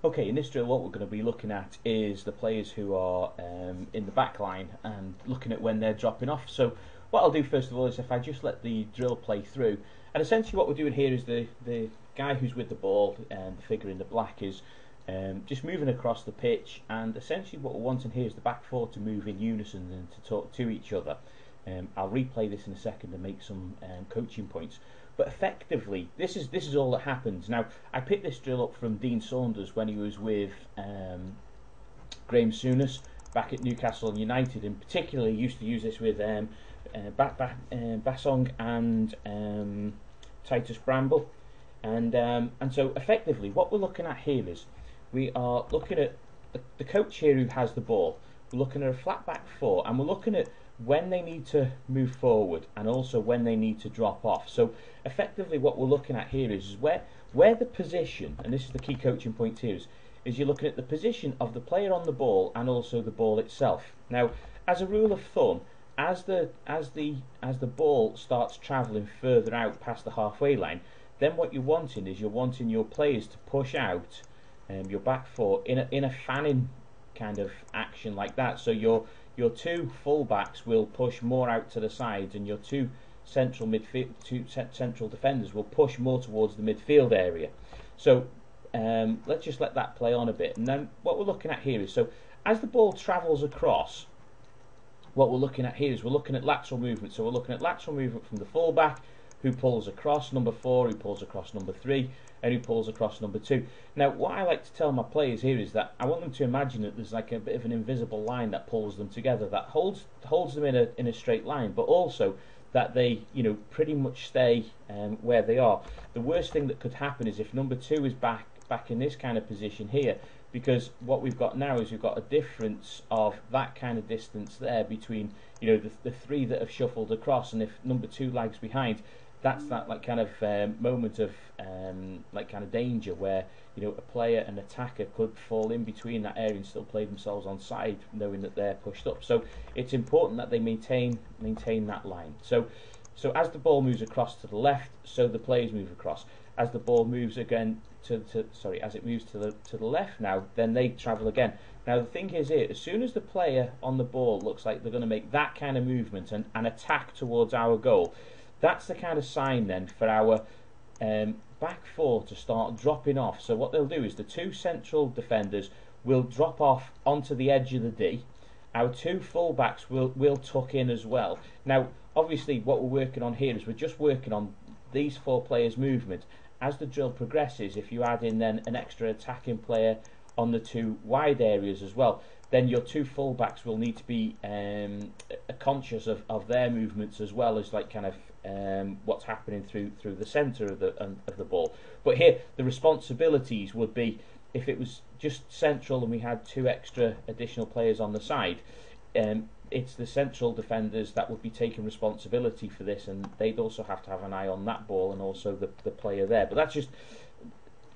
Okay, in this drill what we're going to be looking at is the players who are in the back line and looking at when they're dropping off. So what I'll do first of all is if I just let the drill play through, and essentially what we're doing here is the guy who's with the ball, and the figure in the black, is just moving across the pitch, and essentially what we're wanting here is the back four to move in unison and to talk to each other. I'll replay this in a second and make some coaching points. But effectively, this is all that happens. Now, I picked this drill up from Dean Saunders when he was with Graham Souness back at Newcastle United, and particularly used to use this with Bassong and Titus Bramble. And so effectively, what we're looking at here is we are looking at the coach here who has the ball. We're looking at a flat back four, and we're looking at when they need to move forward and also when they need to drop off. So effectively what we're looking at here is where the position, and this is the key coaching point here, is you're looking at the position of the player on the ball and also the ball itself. Now, as a rule of thumb, as the ball starts travelling further out past the halfway line, then what you're wanting is your players to push out your back four in a fanning kind of action like that. So your two full-backs will push more out to the sides, and your two central defenders will push more towards the midfield area. So let's just let that play on a bit. And then what we're looking at here is, so as the ball travels across, what we're looking at here is we're looking at lateral movement. So we're looking at lateral movement from the full-back, who pulls across number 4, who pulls across number 3, and who pulls across number 2. Now, what I like to tell my players here is that I want them to imagine that there's like a bit of an invisible line that pulls them together, that holds them in a straight line, but also that they, pretty much stay where they are. The worst thing that could happen is if number 2 is back in this kind of position here, because what we've got now is we've got a difference of that kind of distance there between, the 3 that have shuffled across, and if number 2 lags behind, that's that kind of moment of kind of danger where a player, an attacker, could fall in between that area and still play themselves on side, knowing that they're pushed up. So it's important that they maintain that line. So as the ball moves across to the left, so the players move across. As the ball moves again as it moves to the left now, then they travel again. Now the thing is here, as soon as the player on the ball looks like they're going to make that kind of movement and attack towards our goal, that's the kind of sign then for our back four to start dropping off. So what they'll do is the 2 central defenders will drop off onto the edge of the D. Our 2 full-backs will tuck in as well. Now, obviously, what we're working on here is we're just working on these 4 players' movement. As the drill progresses, if you add in then an extra attacking player on the 2 wide areas as well, then your 2 full-backs will need to be conscious of their movements as well as what's happening through the centre of the ball. But here the responsibilities would be, if it was just central and we had 2 extra additional players on the side, it's the central defenders that would be taking responsibility for this, and they'd also have to have an eye on that ball and also the player there. But that's just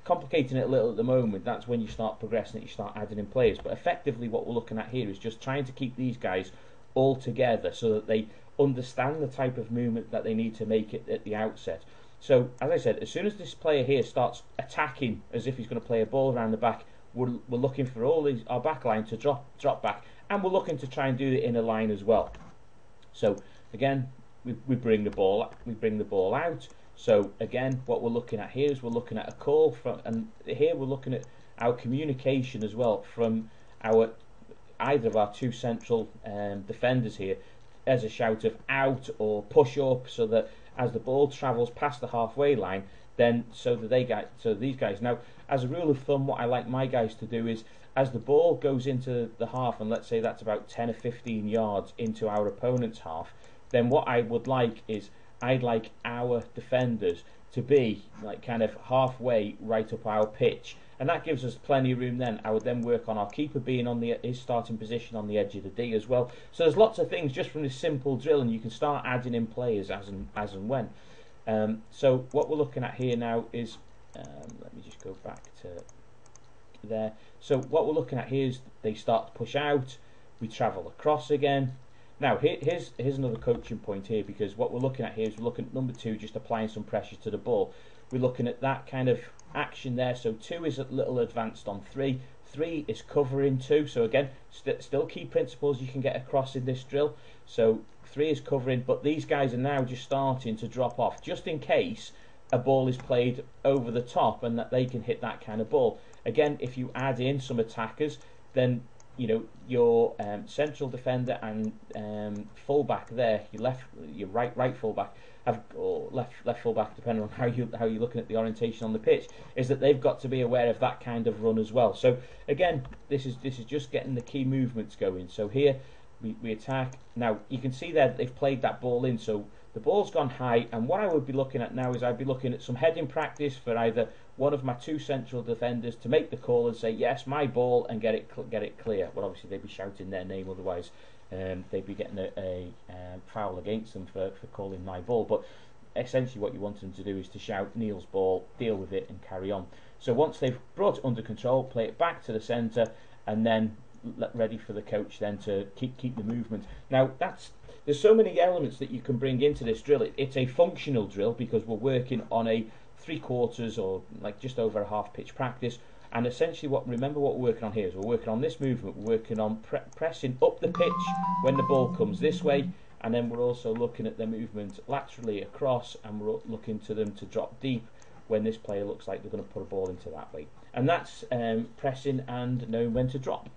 complicating it a little at the moment. That's when you start progressing it, you start adding in players. But effectively what we're looking at here is just trying to keep these guys all together so that they understand the type of movement that they need to make it at the outset. So as I said, as soon as this player here starts attacking as if he's going to play a ball around the back, we're looking for our back line to drop back, and we're looking to try and do it in a line as well. So again, we bring the ball out. So again, what we're looking at here is we're looking at a call from, and here we're looking at our communication as well from either of our 2 central defenders here, as a shout of out or push up, so that as the ball travels past the halfway line, then so these guys. Now, as a rule of thumb, what I like my guys to do is, as the ball goes into the half, and let's say that's about 10 or 15 yards into our opponent's half, then what I would like is, I'd like our defenders to be kind of halfway right up our pitch, and that gives us plenty of room. Then I would then work on our keeper being on his starting position on the edge of the D as well. So there's lots of things just from this simple drill, and you can start adding in players as and when. So what we're looking at here now is, let me just go back to there. So what we're looking at here is they start to push out, we travel across again. Now here's another coaching point here, because what we're looking at here is we're looking at number 2 just applying some pressure to the ball. We're looking at that kind of action there. So 2 is a little advanced on 3. 3 is covering 2. So again, still key principles you can get across in this drill. So 3 is covering, but these guys are now just starting to drop off, just in case a ball is played over the top and that they can hit that kind of ball. Again, if you add in some attackers, then your central defender and fullback there, your right fullback or left fullback, depending on how you're looking at the orientation on the pitch, is that they've got to be aware of that kind of run as well. So again, this is just getting the key movements going. So here we attack. Now you can see there that they've played that ball in, so the ball's gone high, and what I would be looking at now is I'd be looking at some heading practice for either one of my 2 central defenders to make the call and say, yes, my ball, and get it clear. Well, obviously they'd be shouting their name, otherwise they'd be getting a foul against them for calling my ball. But essentially what you want them to do is to shout Neil's ball, deal with it, and carry on. So once they've brought it under control, play it back to the centre, and then ready for the coach then to keep the movement. Now there's so many elements that you can bring into this drill. It's a functional drill because we're working on a 3/4 or like just over a half pitch practice, and essentially remember what we're working on here is we're working on this movement. We're working on pressing up the pitch when the ball comes this way, and then we're also looking at the movement laterally across, and we're looking to them to drop deep when this player looks like they're going to put a ball into that way. And that's pressing and knowing when to drop.